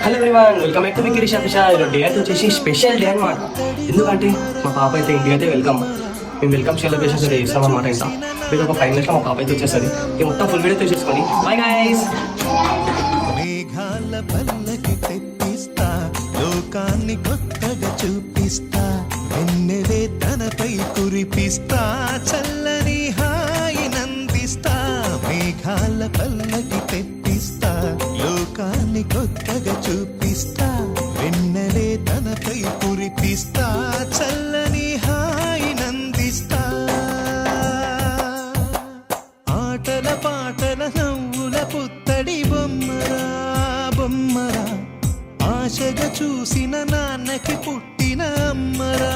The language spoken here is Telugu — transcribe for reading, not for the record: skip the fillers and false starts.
Hello everyone, welcome back to Kirish official. ఈరోజు డే అయితే వచ్చేసి స్పెషల్ డే అనమాట. ఎందుకంటే మా పాప అయితే ఇంటికి అయితే వెల్కమ్. మేము వెల్కమ్ సెలబ్రేషన్స్ అయితే చేస్తాం అనమాట. ఇంకా మీకు ఒక 5 మినిట్స్లో మా పాప అయితే వచ్చేస్తుంది. ఈ మొత్తం ఫుల్ వీడియో చూసేసుకొని బై గైస్. మేఘాల పల్లకి తెప్పిస్తా, లోకాన్ని కొత్తగా చూపిస్తా, వెన్నెలే తనపై కురిపిస్తా, చల్లని హాయి నందిస్తా. మేఘాల పల్లకి తెప్పిస్తా, లోకాన్ని కొత్తగా చూపిస్తా, వెన్నెలే తనపై కురిపిస్తా, చల్లని హాయి నందిస్తా. ఆటల పాటల నవ్వుల పుత్తడి బొమ్మరా బొమ్మరా, ఆశగా చూసిన నాన్నకి పుట్టిన అమ్మరా.